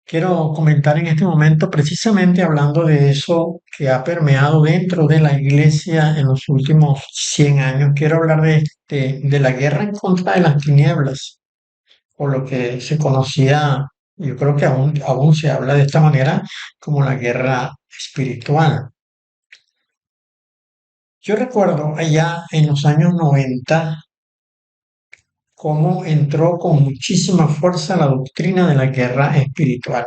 Quiero comentar en este momento precisamente hablando de eso que ha permeado dentro de la iglesia en los últimos 100 años. Quiero hablar de la guerra en contra de las tinieblas, o lo que se conocía, yo creo que aún se habla de esta manera, como la guerra espiritual. Yo recuerdo allá en los años 90 cómo entró con muchísima fuerza la doctrina de la guerra espiritual.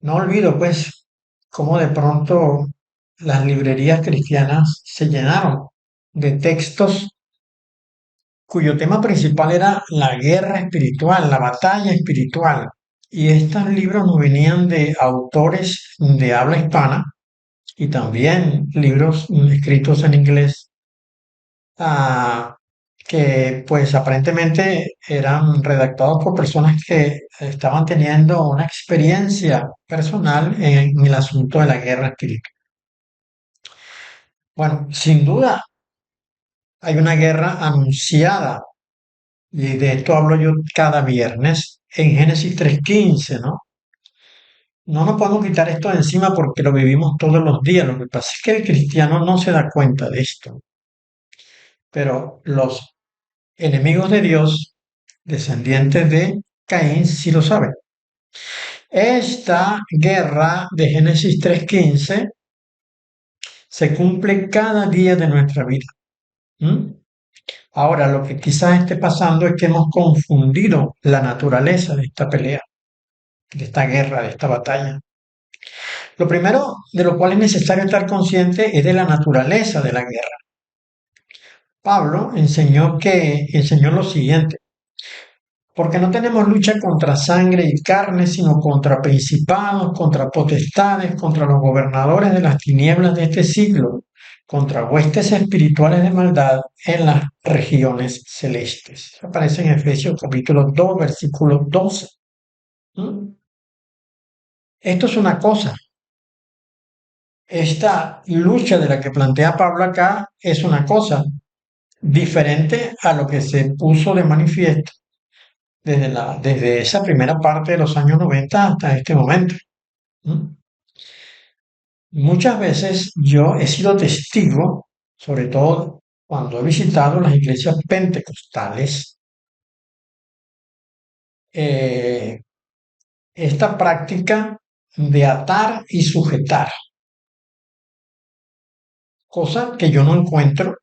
No olvido, pues, cómo de pronto las librerías cristianas se llenaron de textos cuyo tema principal era la guerra espiritual, la batalla espiritual. Y estos libros nos venían de autores de habla hispana y también libros escritos en inglés, ah, que pues aparentemente eran redactados por personas que estaban teniendo una experiencia personal en el asunto de la guerra espiritual. Bueno, sin duda hay una guerra anunciada y de esto hablo yo cada viernes en Génesis 3:15, ¿no? No nos podemos quitar esto de encima porque lo vivimos todos los días. Lo que pasa es que el cristiano no se da cuenta de esto, pero los enemigos de Dios, descendientes de Caín, sí lo saben. Esta guerra de Génesis 3:15 se cumple cada día de nuestra vida. ¿Mm? Ahora, lo que quizás esté pasando es que hemos confundido la naturaleza de esta pelea, de esta guerra, de esta batalla. Lo primero de lo cual es necesario estar consciente es de la naturaleza de la guerra. Pablo enseñó lo siguiente: porque no tenemos lucha contra sangre y carne, sino contra principados, contra potestades, contra los gobernadores de las tinieblas de este siglo, contra huestes espirituales de maldad en las regiones celestes. Aparece en Efesios capítulo 2, versículo 12. ¿Mm? Esto es una cosa. Esta lucha de la que plantea Pablo acá es una cosa diferente a lo que se puso de manifiesto desde esa primera parte de los años 90 hasta este momento. ¿Mm? Muchas veces yo he sido testigo, sobre todo cuando he visitado las iglesias pentecostales, eh, esta práctica de atar y sujetar, cosa que yo no encuentro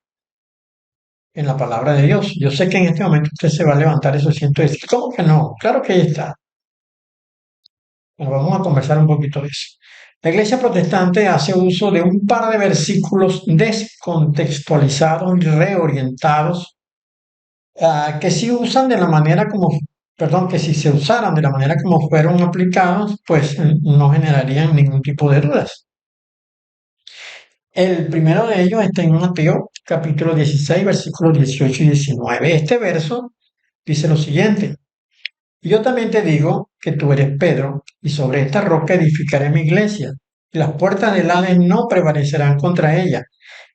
en la palabra de Dios. Yo sé que en este momento usted se va a levantar eso, siento decir, ¿cómo que no? Claro que ahí está. Bueno, vamos a conversar un poquito de eso. La iglesia protestante hace uso de un par de versículos descontextualizados y reorientados, que si usan de la manera como, perdón, que si se usaran de la manera como fueron aplicados, pues no generarían ningún tipo de dudas. El primero de ellos está en Mateo capítulo 16, versículos 18 y 19. Este verso dice lo siguiente: y yo también te digo que tú eres Pedro, y sobre esta roca edificaré mi iglesia, y las puertas del Hades no prevalecerán contra ella,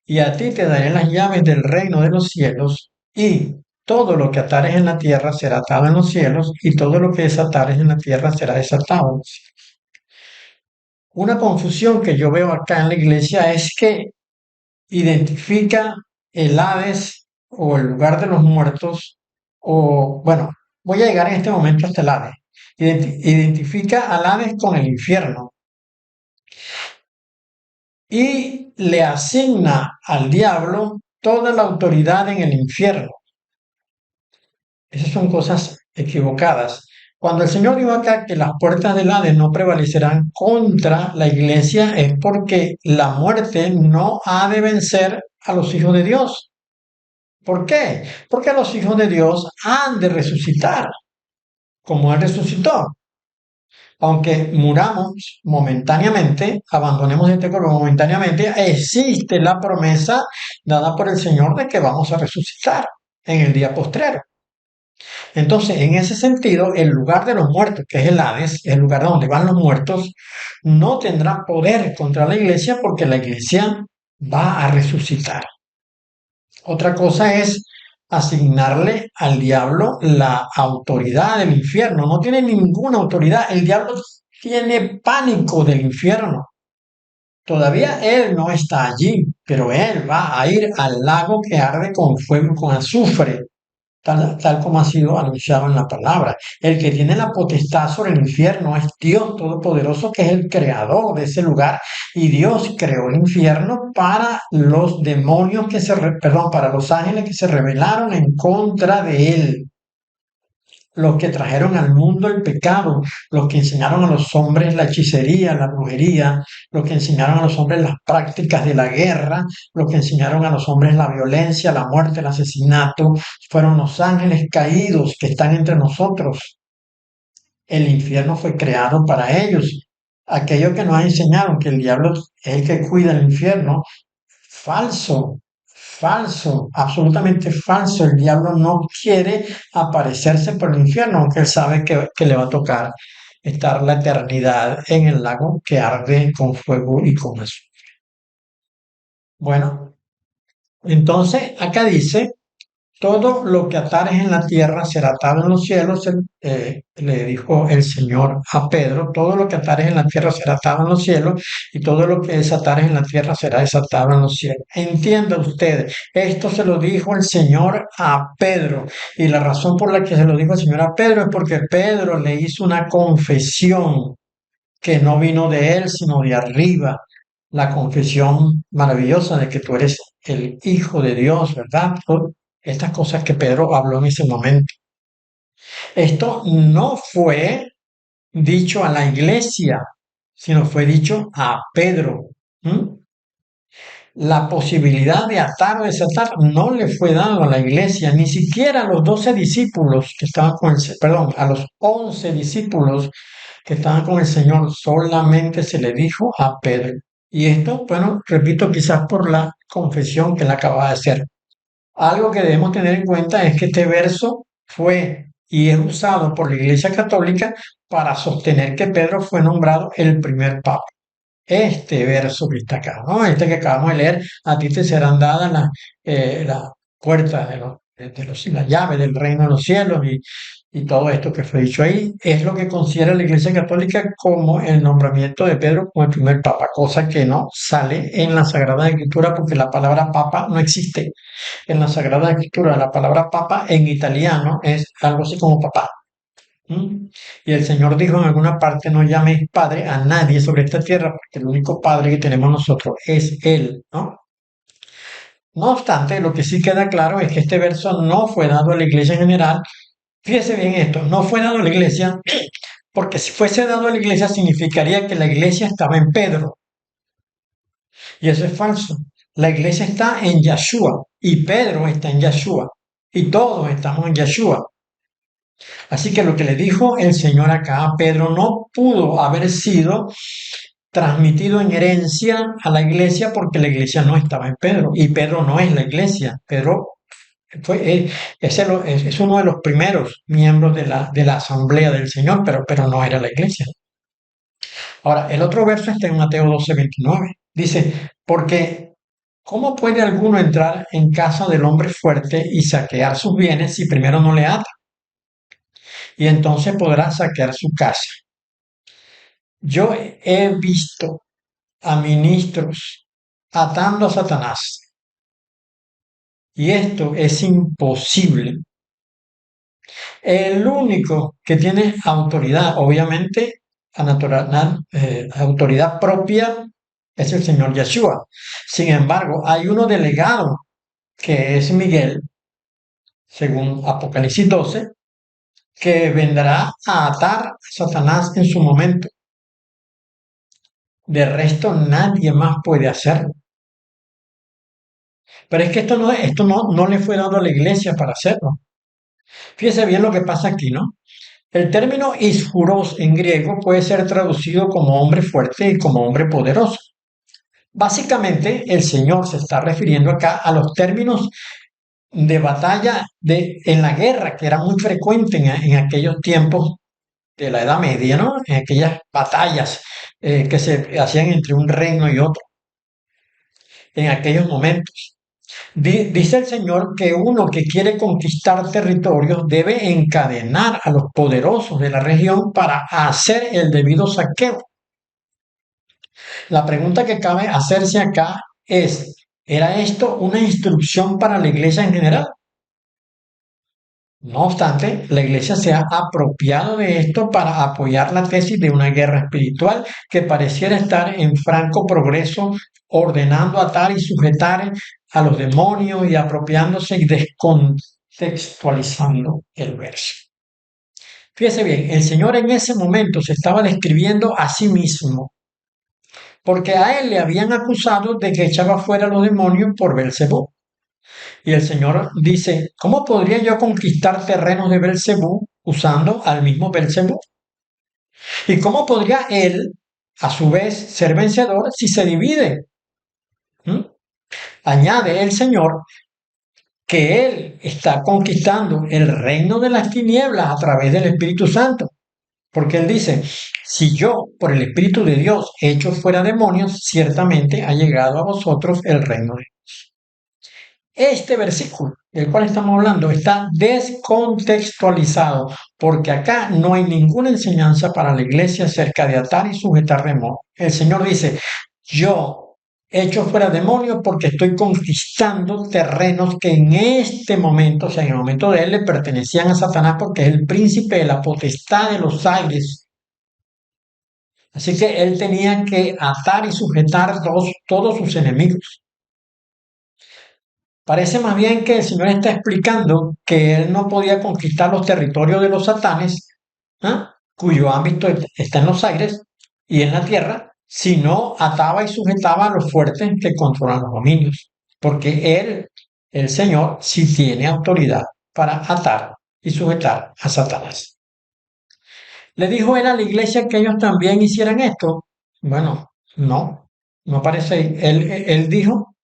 y a ti te daré las llaves del reino de los cielos, y todo lo que atares en la tierra será atado en los cielos, y todo lo que desatares en la tierra será desatado en los cielos. Una confusión que yo veo acá en la iglesia es que identifica el Hades o el lugar de los muertos, o bueno, voy a llegar en este momento hasta el Hades. Identifica al Hades con el infierno y le asigna al diablo toda la autoridad en el infierno. Esas son cosas equivocadas. Cuando el Señor dijo acá que las puertas del Hades no prevalecerán contra la iglesia, es porque la muerte no ha de vencer a los hijos de Dios. ¿Por qué? Porque los hijos de Dios han de resucitar, como Él resucitó. Aunque muramos momentáneamente, abandonemos este cuerpo momentáneamente, existe la promesa dada por el Señor de que vamos a resucitar en el día postrero. Entonces, en ese sentido, el lugar de los muertos, que es el Hades, el lugar donde van los muertos, no tendrá poder contra la iglesia porque la iglesia va a resucitar. Otra cosa es asignarle al diablo la autoridad del infierno. No tiene ninguna autoridad. El diablo tiene pánico del infierno. Todavía él no está allí, pero él va a ir al lago que arde con fuego y con azufre, tal como ha sido anunciado en la palabra. El que tiene la potestad sobre el infierno es Dios Todopoderoso, que es el creador de ese lugar. Y Dios creó el infierno para los demonios perdón, para los ángeles que se rebelaron en contra de él, los que trajeron al mundo el pecado, los que enseñaron a los hombres la hechicería, la brujería, los que enseñaron a los hombres las prácticas de la guerra, los que enseñaron a los hombres la violencia, la muerte, el asesinato, fueron los ángeles caídos que están entre nosotros. El infierno fue creado para ellos. Aquellos que nos enseñaron que el diablo es el que cuida el infierno, falso, falso, absolutamente falso. El diablo no quiere aparecerse por el infierno, aunque él sabe que le va a tocar estar la eternidad en el lago que arde con fuego y con azufre. Bueno, entonces acá dice todo lo que atares en la tierra será atado en los cielos, le dijo el Señor a Pedro, todo lo que atares en la tierra será atado en los cielos y todo lo que desatares en la tierra será desatado en los cielos. Entienda usted, esto se lo dijo el Señor a Pedro y la razón por la que se lo dijo el Señor a Pedro es porque Pedro le hizo una confesión que no vino de él, sino de arriba. La confesión maravillosa de que tú eres el Hijo de Dios, ¿verdad? Estas cosas que Pedro habló en ese momento. Esto no fue dicho a la iglesia, sino fue dicho a Pedro. ¿Mm? La posibilidad de atar o desatar no le fue dado a la iglesia, ni siquiera a los 12 discípulos que estaban con el, perdón, a los 11 discípulos que estaban con el Señor, solamente se le dijo a Pedro. Y esto, bueno, repito, quizás por la confesión que él acaba de hacer. Algo que debemos tener en cuenta es que este verso fue y es usado por la Iglesia Católica para sostener que Pedro fue nombrado el primer papa. Este verso que está acá, ¿no? Este que acabamos de leer, a ti te serán dadas las puertas la llave del reino de los cielos y todo esto que fue dicho ahí, es lo que considera la Iglesia Católica como el nombramiento de Pedro como el primer papa, cosa que no sale en la Sagrada Escritura porque la palabra papa no existe en la Sagrada Escritura. La palabra papa en italiano es algo así como papá. ¿Mm? Y el Señor dijo en alguna parte, no llaméis padre a nadie sobre esta tierra, porque el único padre que tenemos nosotros es Él, ¿no? No obstante, lo que sí queda claro es que este verso no fue dado a la iglesia en general. Fíjese bien esto, no fue dado a la iglesia, porque si fuese dado a la iglesia significaría que la iglesia estaba en Pedro, y eso es falso. La iglesia está en Yeshua, y Pedro está en Yeshua, y todos estamos en Yeshua. Así que lo que le dijo el Señor acá a Pedro no pudo haber sido transmitido en herencia a la iglesia porque la iglesia no estaba en Pedro y Pedro no es la iglesia. Pedro es uno de los primeros miembros de la asamblea del Señor, pero no era la iglesia. Ahora, el otro verso está en Mateo 12:29. Dice, porque ¿cómo puede alguno entrar en casa del hombre fuerte y saquear sus bienes si primero no le ata? Y entonces podrá saquear su casa. Yo he visto a ministros atando a Satanás y esto es imposible. El único que tiene autoridad, obviamente, autoridad propia, es el Señor Yeshua. Sin embargo, hay uno delegado que es Miguel, según Apocalipsis 12, que vendrá a atar a Satanás en su momento. De resto, nadie más puede hacerlo. Pero es que esto no le fue dado a la iglesia para hacerlo. Fíjese bien lo que pasa aquí, ¿no? El término isjuros en griego puede ser traducido como hombre fuerte y como hombre poderoso. Básicamente, el Señor se está refiriendo acá a los términos de batalla en la guerra, que era muy frecuente en aquellos tiempos de la Edad Media, ¿no? En aquellas batallas que se hacían entre un reino y otro, en aquellos momentos. Dice el Señor que uno que quiere conquistar territorios debe encadenar a los poderosos de la región para hacer el debido saqueo. La pregunta que cabe hacerse acá es, ¿era esto una instrucción para la iglesia en general? No obstante, la Iglesia se ha apropiado de esto para apoyar la tesis de una guerra espiritual que pareciera estar en franco progreso, ordenando atar y sujetar a los demonios y apropiándose y descontextualizando el verso. Fíjese bien, el Señor en ese momento se estaba describiendo a sí mismo, porque a él le habían acusado de que echaba fuera a los demonios por Belcebú. Y el Señor dice, ¿cómo podría yo conquistar terrenos de Belcebú usando al mismo Belcebú? ¿Y cómo podría él, a su vez, ser vencedor si se divide? ¿Mm? Añade el Señor que él está conquistando el reino de las tinieblas a través del Espíritu Santo. Porque él dice, si yo por el Espíritu de Dios echo fuera demonios, ciertamente ha llegado a vosotros el reino de Dios. Este versículo del cual estamos hablando está descontextualizado porque acá no hay ninguna enseñanza para la iglesia acerca de atar y sujetar demonios. El Señor dice, yo echo fuera demonios porque estoy conquistando terrenos que en este momento, o sea, en el momento de él, le pertenecían a Satanás porque es el príncipe de la potestad de los aires. Así que él tenía que atar y sujetar todos sus enemigos. Parece más bien que el Señor está explicando que él no podía conquistar los territorios de los satanes, ¿ah? Cuyo ámbito está en los aires y en la tierra, si no ataba y sujetaba a los fuertes que controlan los dominios. Porque él, el Señor, sí tiene autoridad para atar y sujetar a Satanás. ¿Le dijo él a la iglesia que ellos también hicieran esto? Bueno, no parece. Él dijo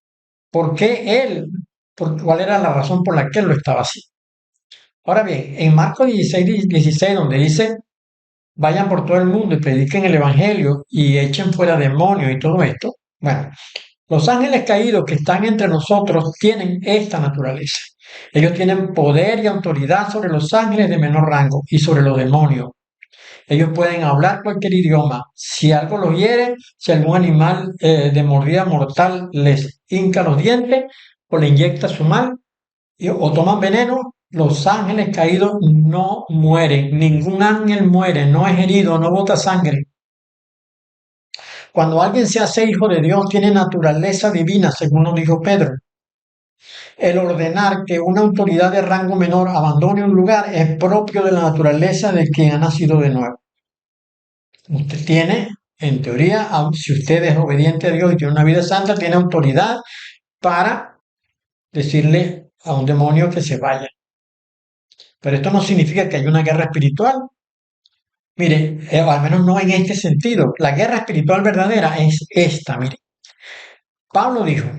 por qué él, cuál era la razón por la que él lo estaba haciendo. Ahora bien, en Marcos 16, donde dice, vayan por todo el mundo y prediquen el Evangelio y echen fuera demonios y todo esto, bueno, los ángeles caídos que están entre nosotros tienen esta naturaleza. Ellos tienen poder y autoridad sobre los ángeles de menor rango y sobre los demonios. Ellos pueden hablar cualquier idioma. Si algo los hiere, si algún animal de mordida mortal les hinca los dientes o le inyecta su mal o toman veneno, los ángeles caídos no mueren. Ningún ángel muere, no es herido, no bota sangre. Cuando alguien se hace hijo de Dios, tiene naturaleza divina, según nos dijo Pedro. El ordenar que una autoridad de rango menor abandone un lugar es propio de la naturaleza de quien ha nacido de nuevo. Usted tiene, en teoría, si usted es obediente a Dios y tiene una vida santa, tiene autoridad para decirle a un demonio que se vaya. Pero esto no significa que haya una guerra espiritual. Mire, al menos no en este sentido. La guerra espiritual verdadera es esta, mire. Pablo dijo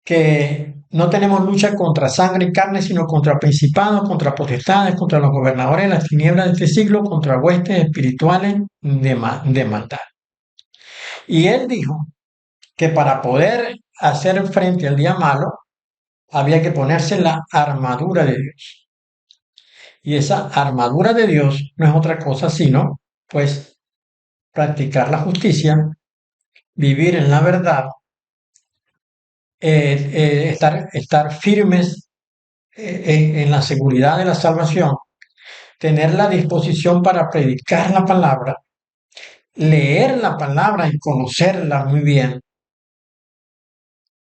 que no tenemos lucha contra sangre y carne, sino contra principados, contra potestades, contra los gobernadores de las tinieblas de este siglo, contra huestes espirituales de maldad. Y él dijo que para poder hacer frente al día malo, había que ponerse la armadura de Dios. Y esa armadura de Dios no es otra cosa sino, pues, practicar la justicia, vivir en la verdad, estar firmes en la seguridad de la salvación, tener la disposición para predicar la palabra, leer la palabra y conocerla muy bien,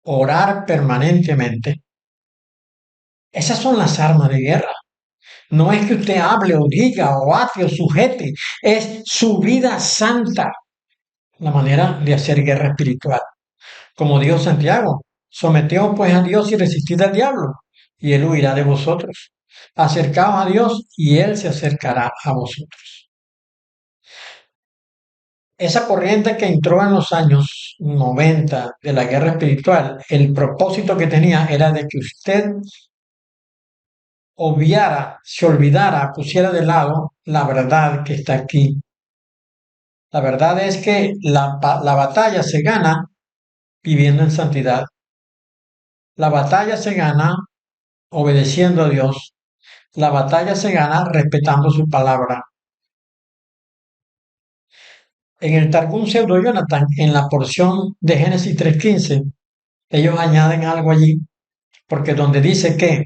orar permanentemente. Esas son las armas de guerra. No es que usted hable o diga o ate o sujete, es su vida santa la manera de hacer guerra espiritual. Como dijo Santiago, someteos pues a Dios y resistid al diablo, y él huirá de vosotros. Acercaos a Dios y él se acercará a vosotros. Esa corriente que entró en los años 90 de la guerra espiritual, el propósito que tenía era de que usted obviara, se olvidara, pusiera de lado la verdad que está aquí. La verdad es que la batalla se gana viviendo en santidad, La batalla se gana obedeciendo a Dios. La batalla se gana respetando su palabra. En el Targum Pseudo Jonathan, en la porción de Génesis 3:15, ellos añaden algo allí, porque donde dice que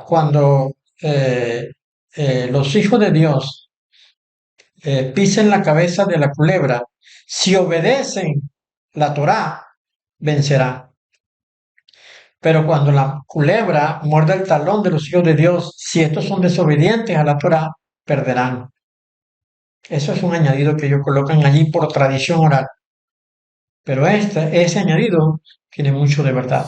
cuando los hijos de Dios pisen la cabeza de la culebra, si obedecen la Torá, vencerán. Pero cuando la culebra muerde el talón de los hijos de Dios, si estos son desobedientes a la Torá, perderán. Eso es un añadido que ellos colocan allí por tradición oral. Pero ese añadido tiene mucho de verdad.